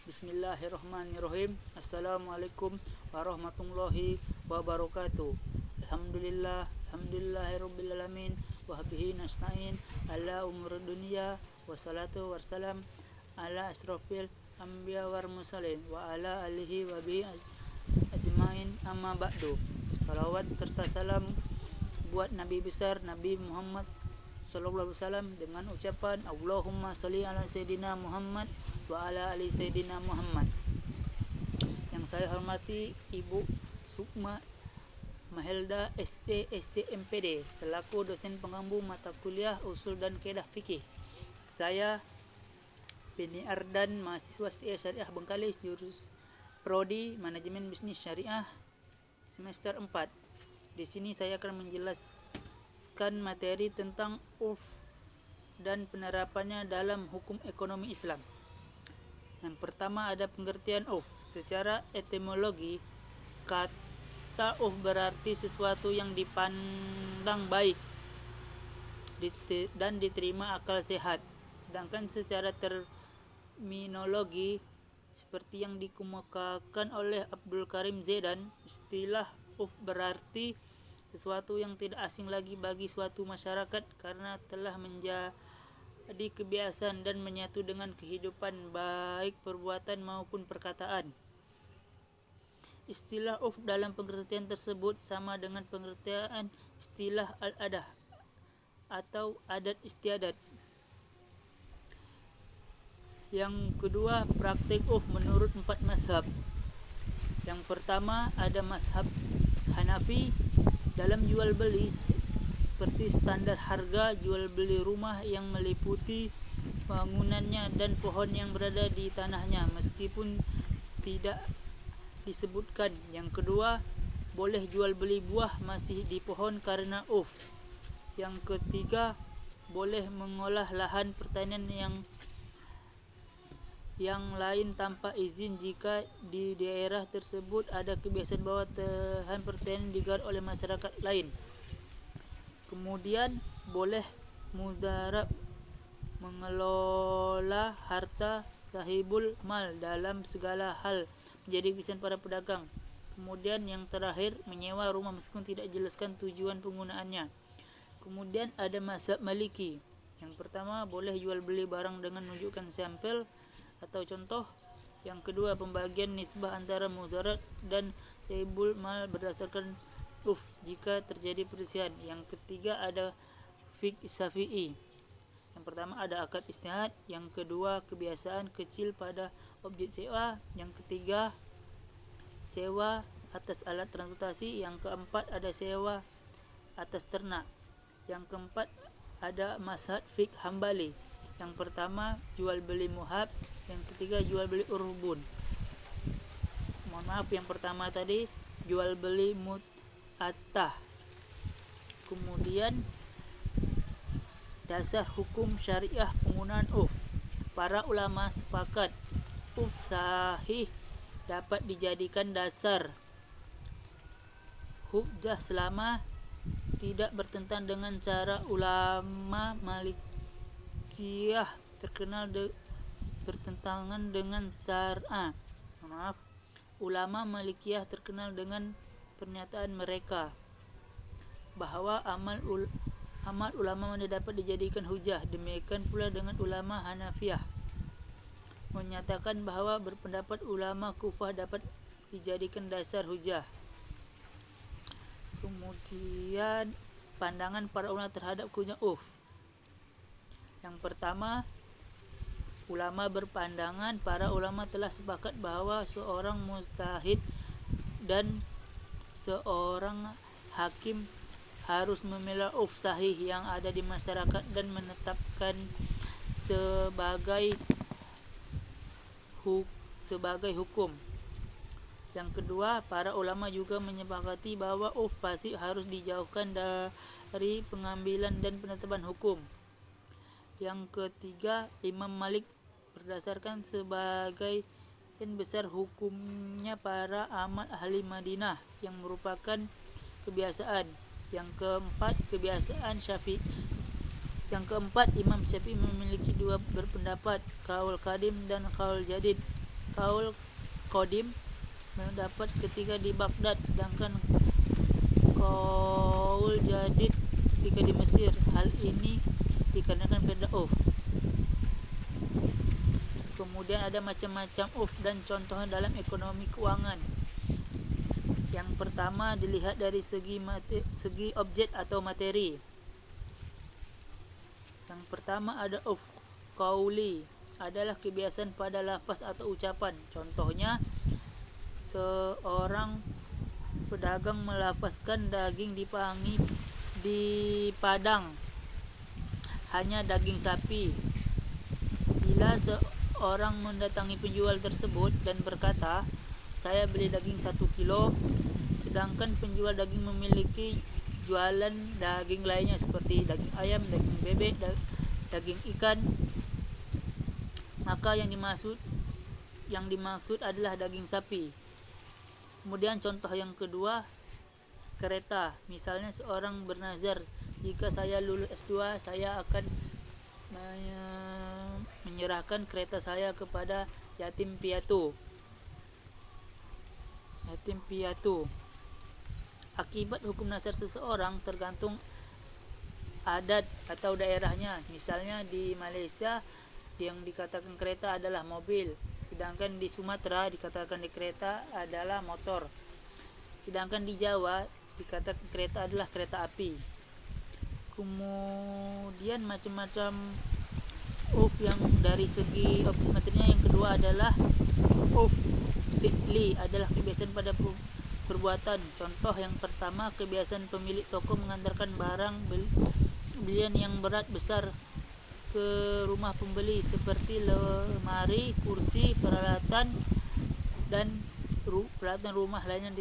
Bismillahirrahmanirrahim. Assalamualaikum warahmatullahi wabarakatuh. Alhamdulillahirabbil alamin wa bihi nasta'in ala umur dunya wassalatu wassalam ala asrofil anbiya wal mursalin wa ala alihi wa bihi ajmain, amma ba'du. Salawat serta salam buat Nabi besar Nabi Muhammad sallallahu alaihi wasallam dengan ucapan Allahumma sholli ala sayyidina Muhammad wa ala ali sayyidina Muhammad. Yang saya hormati Ibu Sukma Mahelda SE SCMPD selaku dosen pengampu mata kuliah usul dan kaidah fikih. Saya Beni Ardan, mahasiswa STIA Syariah Bengkalis, jurus Prodi Manajemen Bisnis Syariah semester 4. Di sini saya akan menjelaskan materi tentang dan penerapannya dalam hukum ekonomi Islam. Yang pertama ada pengertian secara etimologi. Kata berarti sesuatu yang dipandang baik dan diterima akal sehat. Sedangkan secara terminologi seperti yang dikemukakan oleh Abdul Karim Zedan, istilah berarti sesuatu yang tidak asing lagi bagi suatu masyarakat karena telah menjadi kebiasaan dan menyatu dengan kehidupan baik perbuatan maupun perkataan. Istilah dalam pengertian tersebut sama dengan pengertian istilah al-adah atau adat istiadat. Yang kedua, praktik menurut 4 mazhab. Yang pertama ada mazhab Hanafi dalam jual beli, seperti standar harga jual beli rumah yang meliputi bangunannya dan pohon yang berada di tanahnya meskipun tidak disebutkan. Yang kedua, boleh jual beli buah masih di pohon karena Yang ketiga, boleh mengolah lahan pertanian yang lain tanpa izin jika di daerah tersebut ada kebiasaan bahwa lahan pertanian digarap oleh masyarakat lain. Kemudian boleh mudarab, mengelola harta sahibul mal dalam segala hal menjadi kebiasaan para pedagang. Kemudian yang terakhir, menyewa rumah meskipun tidak dijelaskan tujuan penggunaannya. Kemudian ada mazhab Maliki. Yang pertama, boleh jual beli barang dengan menunjukkan sampel atau contoh. Yang kedua, pembagian nisbah antara muzarat dan sahibul mal berdasarkan jika terjadi perselisihan. Yang ketiga ada fiqh Syafi'i. Yang pertama ada akad istihad, yang kedua kebiasaan kecil pada objek sewa, yang ketiga sewa atas alat transportasi, yang keempat ada sewa atas ternak, yang keempat ada mazhab fiqh Hambali. Yang pertama jual beli muhab, yang ketiga jual beli urbun. Mohon maaf, yang pertama tadi jual beli mut'atah. Kemudian dasar hukum syariah penggunaan Para ulama sepakat sahih dapat dijadikan dasar hujjah selama tidak bertentangan dengan cara ulama Malikiyah terkenal bertentangan dengan ulama Malikiyah terkenal dengan pernyataan mereka bahwa amal ulama mana dapat dijadikan hujah. Demikian pula dengan ulama Hanafiyah menyatakan bahwa berpendapat ulama Kufah dapat dijadikan dasar hujah. Kemudian pandangan para ulama terhadap hukumnya Yang pertama, ulama berpandangan para ulama telah sepakat bahwa seorang mujtahid dan seorang hakim harus memilah sahih yang ada di masyarakat dan menetapkan sebagai hukum. Yang kedua, para ulama juga menyepakati bahwa fasik harus dijauhkan dari pengambilan dan penetapan hukum. Yang ketiga, Imam Malik berdasarkan sebagai besar hukumnya para amat ahli Madinah yang merupakan kebiasaan. Yang keempat, kebiasaan Syafi'i. Yang keempat, Imam Syafi'i memiliki dua berpendapat, qaul qadim dan qaul jadid. Kaul Qadim mendapat ketika di Baghdad, sedangkan Kaul Jadid ketika di Mesir. Hal ini dikarenakan perda Auf. Kemudian ada macam-macam Auf dan contohnya dalam ekonomi keuangan. Yang pertama dilihat dari segi objek atau materi. Yang pertama ada Auf Qauli, adalah kebiasaan pada lafaz atau ucapan. Contohnya, seorang pedagang melafazkan daging di Padang hanya daging sapi. Bila seorang mendatangi penjual tersebut dan berkata, "Saya beli daging 1 kilo," sedangkan penjual daging memiliki jualan daging lainnya seperti daging ayam, daging bebek, daging ikan, maka yang dimaksud adalah daging sapi. Kemudian contoh yang kedua, kereta. Misalnya seorang bernazar, "Jika saya lulus S2, saya akan menyerahkan kereta saya kepada yatim piatu." Akibat hukum nazar seseorang tergantung adat atau daerahnya. Misalnya di Malaysia yang dikatakan kereta adalah mobil, sedangkan di Sumatera dikatakan di kereta adalah motor, sedangkan di Jawa dikatakan kereta adalah kereta api. Kemudian macam-macam Auf yang dari segi objek materinya. Yang kedua adalah Auf fi'li, adalah kebiasaan pada perbuatan. Contoh yang pertama, kebiasaan pemilik toko mengantarkan barang belian yang berat besar ke rumah pembeli seperti lemari, kursi, peralatan rumah lainnya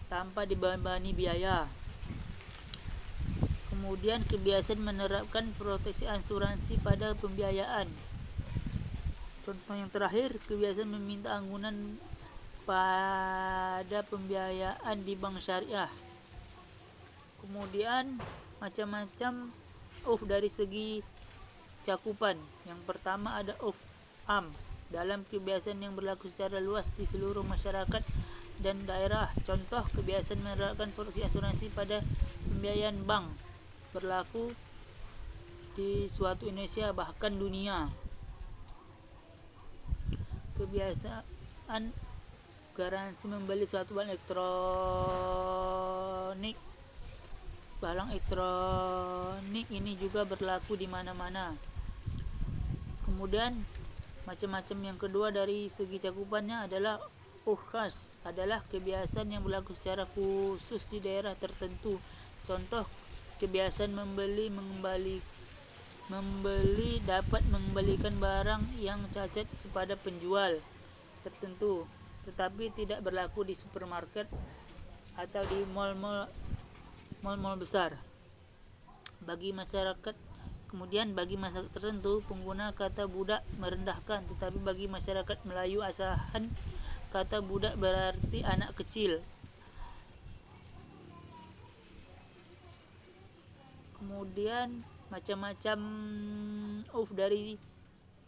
tanpa dibebani biaya. Kemudian kebiasaan menerapkan proteksi asuransi pada pembiayaan. Contoh yang terakhir, kebiasaan meminta anggunan pada pembiayaan di bank syariah. Kemudian macam-macam Auf dari segi cakupan. Yang pertama ada Auf am, dalam kebiasaan yang berlaku secara luas di seluruh masyarakat dan daerah. Contoh, kebiasaan menerapkan proteksi asuransi pada pembiayaan bank berlaku di suatu Indonesia bahkan dunia. Kebiasaan garansi membeli suatu barang elektronik ini juga berlaku di mana-mana. Kemudian macam-macam yang kedua dari segi cakupannya adalah khas, adalah kebiasaan yang berlaku secara khusus di daerah tertentu. Contoh, kebiasaan membeli dapat mengembalikan barang yang cacat kepada penjual tertentu, tetapi tidak berlaku di supermarket atau di mal-mal besar. Kemudian bagi masyarakat tertentu, pengguna kata budak merendahkan, tetapi bagi masyarakat Melayu asahan, kata budak berarti anak kecil. Kemudian macam-macam Auf dari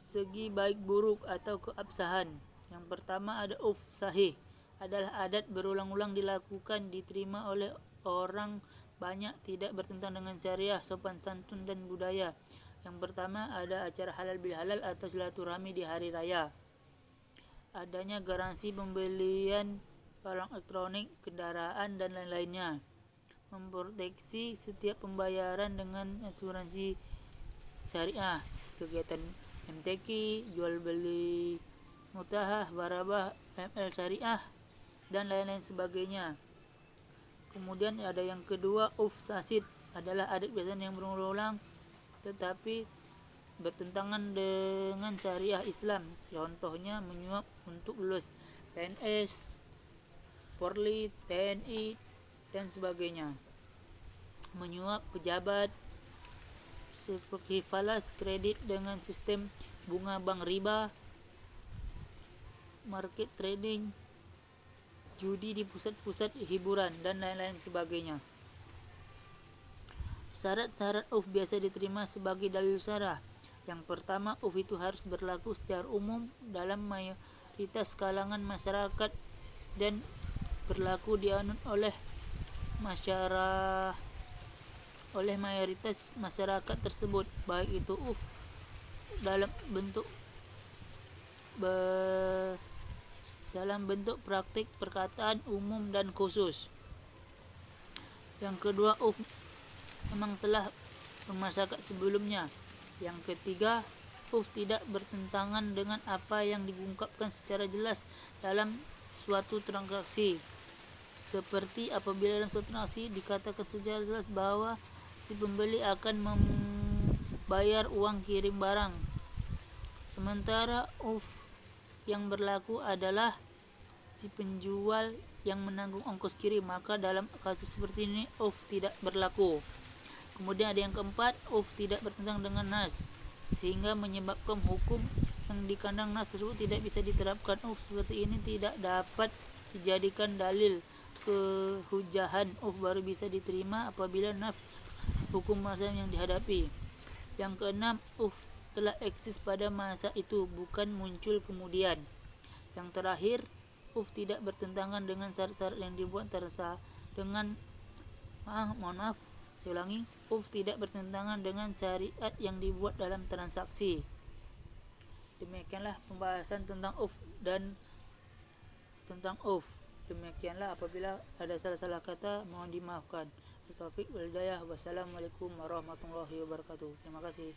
segi baik buruk atau keabsahan. Yang pertama ada Auf sahih, adalah adat berulang-ulang dilakukan, diterima oleh orang banyak, tidak bertentangan dengan syariah, sopan santun dan budaya. Yang pertama ada acara halal bihalal atau silaturahmi di hari raya. Adanya garansi pembelian barang elektronik, kendaraan dan lain-lainnya. Memproteksi setiap pembayaran dengan asuransi syariah. Kegiatan MTQ, jual beli mutahah, warabah, ML syariah dan lain-lain sebagainya. Kemudian ada yang kedua, Auf sasid, adalah adat biasaan yang berulang-ulang tetapi bertentangan dengan syariah Islam. Contohnya menyuap untuk lulus PNS, Polri, TNI dan sebagainya. Menyuap pejabat seperti falas kredit dengan sistem bunga bank riba, market trading, judi di pusat-pusat hiburan dan lain-lain sebagainya. Syarat-syarat Auf biasa diterima sebagai dalil syarah. Yang pertama, itu harus berlaku secara umum dalam mayoritas kalangan masyarakat dan berlaku dianut oleh mayoritas masyarakat tersebut, baik itu dalam bentuk praktik perkataan umum dan khusus. Yang kedua, memang telah bermasyarakat sebelumnya. Yang ketiga, tidak bertentangan dengan apa yang diungkapkan secara jelas dalam suatu transaksi. Seperti apabila dalam suatu transaksi dikatakan secara jelas bahwa si pembeli akan membayar uang kirim barang, sementara yang berlaku adalah si penjual yang menanggung ongkos kirim, maka dalam kasus seperti ini tidak berlaku. Kemudian ada yang keempat, tidak bertentangan dengan nas, sehingga menyebabkan hukum yang dikandang nas tersebut tidak bisa diterapkan. Seperti ini tidak dapat dijadikan dalil kehujahan. Baru bisa diterima apabila nas hukum masa yang dihadapi. Yang keenam, telah eksis pada masa itu, bukan muncul kemudian. Yang terakhir, tidak bertentangan dengan syarat-syarat yang dibuat dengan tidak bertentangan dengan syariat yang dibuat dalam transaksi. Demikianlah pembahasan tentang dan tentang Demikianlah, apabila ada salah-salah kata mohon dimaafkan. Taufiq wal hidayah. Wassalamualaikum warahmatullahi wabarakatuh. Terima kasih.